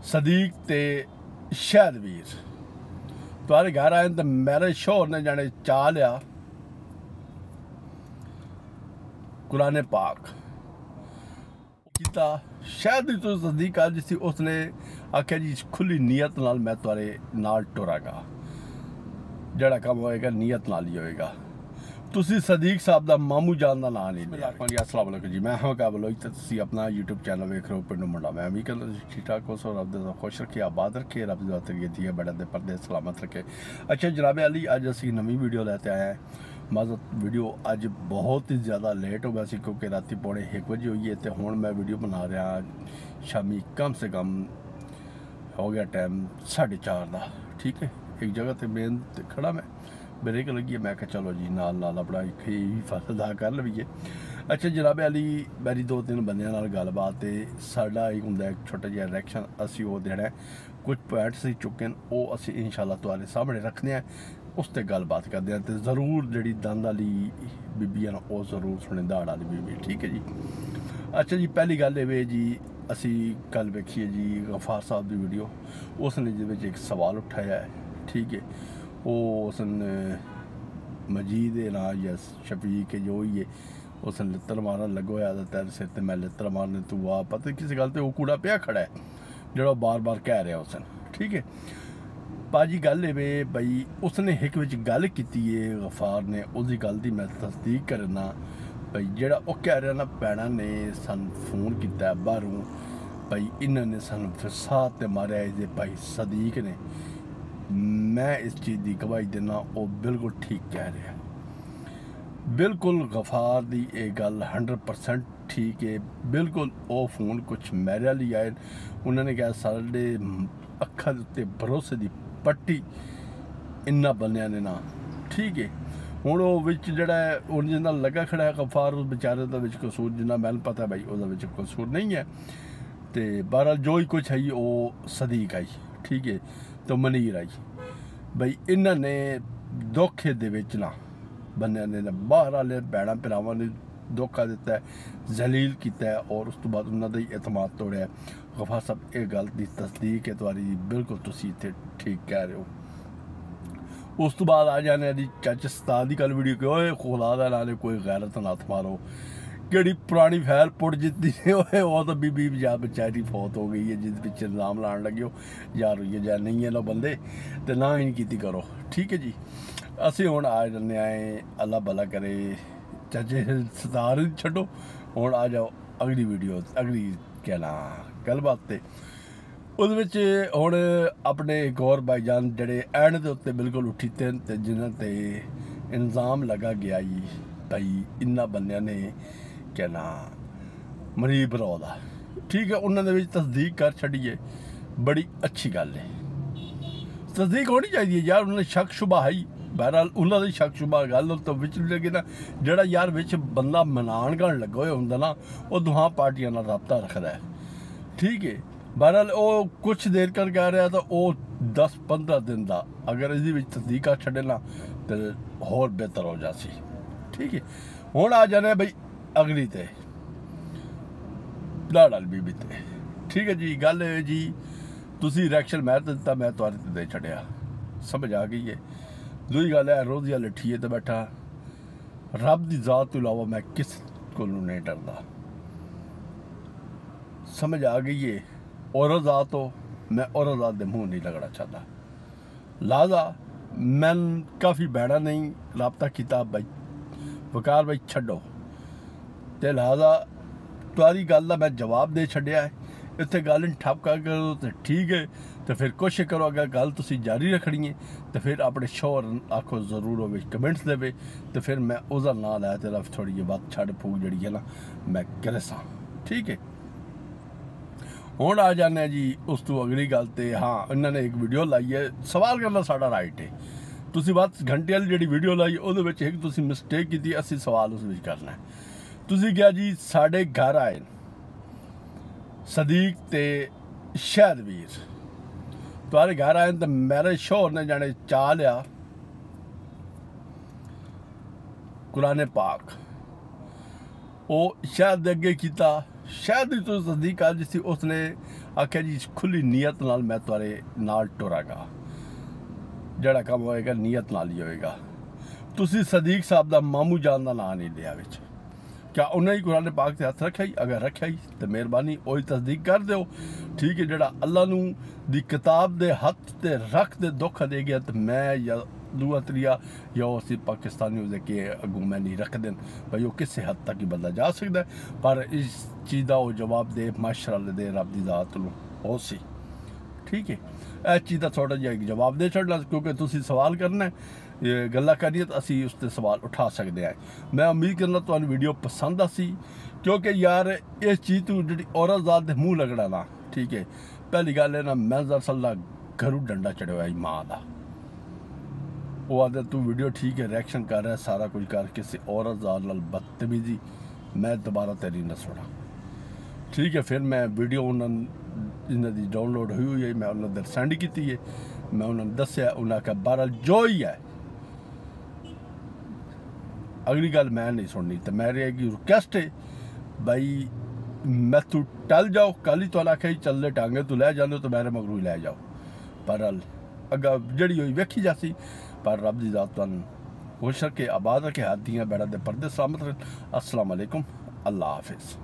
सदीक ते शहदवीर तुम्हारे घर आए तो मेरे शोहर ने जाने चाह लिया कुरान पाक किया। शायद ही तो सदीक आज सी उसने आख्या जी खुली नीयत नाल मैं तुहारे नाल टुरागा, जड़ा काम होएगा नीयत नाल ही होएगा। तुसी सदीक साहब का मामू जान का नाम नहीं लिया। अस्सलाम वालेकुम जी, मैं हाँ क्या बोलो तो तुसी अपना यूट्यूब चैनल वेख रहे हो पिंडू मुंडा। मैं भी कहना ठीक ठाक हो सो रब दे खुश रखे आबाद रखे रब दी बात रखिए दिए बड़े दे पर्दे सलामत रखे। अच्छा जनाब अली अज असी नवी वीडियो लैते आए हैं। माजत वीडियो अज बहुत ही ज़्यादा लेट हो गया सी क्योंकि रात 1:45 बजे हुई है तो हुण मैं वीडियो बना रहा शामी कम से कम हो गया टाइम 4:30 का। ठीक है, एक जगह तो मेन खड़ा मैं ब्रेक लगी है, मैं क्या चलो जी नाल नाल अपना फर्ज अदा कर लवीए। अच्छा जनाब अली मेरी 2-3 बंदियां नाल गलबात है, साडा एक हुंदा एक छोटा जिहा रिएक्शन असी वो देना है। कुछ पॉइंट्स ही चुके हैं वो असी इंशाल्लाह तुहाडे सामने रखने हैं, उस ते गलबात करते हैं। तो जरूर जी दंद वाली बीबी है ना वो जरूर सुने, दाड़ वाली बीबी। ठीक है जी। अच्छा जी पहली गल ये जी असी कल वेखिए जी गफार साहब की वीडियो, उसने जिहदे एक सवाल उठाया है। ठीक है, वो उसने मजीद है ना या शफीक है जो ही है उसने लित्र मारन लगो होया तेरे सिर ते मैं लित्र मारने तू आ पता किस गल ते वो कूड़ा पिया खड़ा है जो बार बार कह रहा उसने। ठीक है पाजी गल है बई उसने एक विच गल की है गफार ने उसकी गल की मैं तस्दीक करना बई जेड़ा वो कह रहा ना भैणा ने सन फोन किया बाहरों बई इन्होंने सन फसा ते मारिया इस भाई सदीक ने। मैं इस चीज़ की गवाही देना वो बिल्कुल ठीक कह रहा है, बिल्कुल गफार की यह गल 100% ठीक है। बिल्कुल वो फोन कुछ मेरे लिए आए, उन्होंने कहा साढ़े अखा के उत्ते भरोसे की पट्टी इन्ना बनिया ने ना। ठीक है हुण वो विच जिहड़ा हुण जिन्ना लगा खड़ा है गफार उस बेचारे का विच कसूर जिन्ना मैनूं पता भाई वो कसूर नहीं है। तो बहरहाल जो ही कुछ है वो सदीक आई। ठीक है तो मनीर आई बई इन्होंने धोखे दे विच ना बंदे ने बाहर वाले भैणा भरावां ने धोखा दिता है, जलील किया है और उस तो बाद उन्होंने एतमाद तोड़िया। गफार साहब ये गल की तस्दीक है तुम्हारी, बिल्कुल तुसी इत्थे ठीक कह रहे हो। उस तो बाद आ जाने जी चाचा सतान की कल वीडियो कि खुदा दा नाले कोई गैरत नत्थ मारो, कि पुरानी फैल पुट जितनी वो तो बीबी बेचारी फौत हो गई है जिस पिछले इल्जाम लाने लगे हो यार हुई है या नहीं है ना बंदे तो ना ही नहीं की करो। ठीक है जी असी हुण आ जन्ने आए अल्लाह भला करे चाचे सतार छड्डो हुण आ जाओ अगली वीडियो अगली कहना गलबात ते उस हुण अपने एक और भाईजान जड़े एंड के उत्ते बिल्कुल उठी ते जिन्हां ते इल्जाम लगा गया जी भाई इन्ना बंदियां ने कहना मरीब रौदा। ठीक है उन्होंने तस्दीक कर छड़िए, बड़ी अच्छी गल है, तस्दीक होनी चाहिए यार। उन्होंने शक शुबा है बहरहाल उन्होंने शक शुबा गल तो विच लगे ना जड़ा यार विच बंदा मनान गण लगा हुआ होंदा ना वो दोहां पार्टियां नाल रबता रखता है। ठीक है बहरहाल वो कुछ देर कर कह रहा तो वो 10-15 दिन का अगर इस तस्दीक कर छड़े ना तो होर बेहतर हो जासी। ठीक है हुण आ जाने बई अगली ते दाड़ वाली बीबी ते। ठीक है जी गल जी तुसी रिएक्शन मैं तो दिता मैं तुहाडे ते दे छड़िया, समझ आ गई है। दूई गल है रोजिया लिठिए तो बैठा रब की जात तो इलावा मैं किस को नहीं डरदा, समझ आ गई है। औरत जात हो मैं औरत जात दे मुँह नहीं लगना चाहता, लिहाजा मैं काफ़ी भैड़ा नहीं रबता किया भाई वकार भाई छड्डो तो लिहाजा तुहारी गल का मैं जवाब दे छड्डिया है। इत्थे गल ठपका करो तो ठीक है तो फिर कोशिश करो अगर गल तुसी जारी रखनी है तो फिर अपने शोर आखो जरूर हो कमेंट्स देवे तो फिर मैं उसका नाम लाया तेरा थोड़ी जी बात छड़ फूक जी है ना मैं करे सा। ठीक है हुण आ जाने जी उस तो अगली गल तो हाँ इन्होंने एक वीडियो लाई है, सवाल करना साडा राइट है। तुसी बात घंटे वाली जी वीडियो लाई वो एक तुसी मिसटेक की असी सवाल उस करना है। तुसी क्या जी साढ़े घर आए सदीक ते शहदवीर तुम्हारे घर आए तो मेरे शोहर ने जाने चाह लिया कुरान पाक वो शायद अगे किया शायद ही तो सदीक आज सी उसने आख्या जी खुली नीयत नाल मैं तुहारे नाल टुरांगा ਜਿਹੜਾ ਕੰਮ ਹੋਏਗਾ ਨੀਅਤ ਨਾਲ ਹੀ ਹੋਏਗਾ। ਤੁਸੀਂ ਸਦੀਕ ਸਾਹਿਬ ਦਾ ਮਾਮੂ ਜਾਨ ਦਾ ਨਾਂ ਨਹੀਂ ਲਿਆ ਵਿੱਚ, क्या उन्हें ही कुरान पाक से हथ रखा ही? अगर रखा ही तो मेहरबानी वही तस्दीक कर दो, ठीक है। जड़ा अल्लाह नू दी किताब दे हथ ते रख दे दुख दे गया तो मैं या दूआ त्रिया या उसी पाकिस्तानी उसे के अगू मैं नहीं रख देन भाई वो किस हद तक ही बंदा जा सकता है, पर इस चीज़ का वो जवाब दे माशर दे रब दी जात नू हो सी, ठीक है। इस चीज़ का थोड़ा जिहा जवाब दे छड़ना, क्योंकि तुसी सवाल करना है गल्लां करिए तो असी उस ते सवाल उठा सकते हैं। मैं उम्मीद करना तुहानू वीडियो पसंद आसी, क्योंकि यार इस चीज़ तू जी औरत जात दे मूँह लगना ना, ठीक है। पहली गल है ना मैं दरअसल घरों डंडा चढ़िया ही माँ का, वो आदे तू वीडियो ठीक है रिएक्शन कर रहा है सारा कुछ कर, किसी औरत जात नाल बदतमीजी मैं दोबारा तेरी न सुना, ठीक है। फिर मैं वीडियो इन्हों की डाउनलोड हुई है, मैं उन्होंने सेंड की है, मैं उन्होंने दसिया, उन्हें आख्या बहरहाल जो ही है अगली गल मैं नहीं सुननी। तो मेरी रिक्वेस्ट है भाई मैं तू टल जाओ, कल ही तुम आख्या चलते टांगे तू लै जाते तो मेरे मगरू ही लै जाओ, पर अग्गा जड़ी हुई वेखी जासी, पर रब की जात तुहानू खुश रखे, आबाद रखे, हाथ दियाँ बैड़ा दे पर्दे सलामत रहे। अस्सलाम वालेकुम, अल्लाह हाफिज़।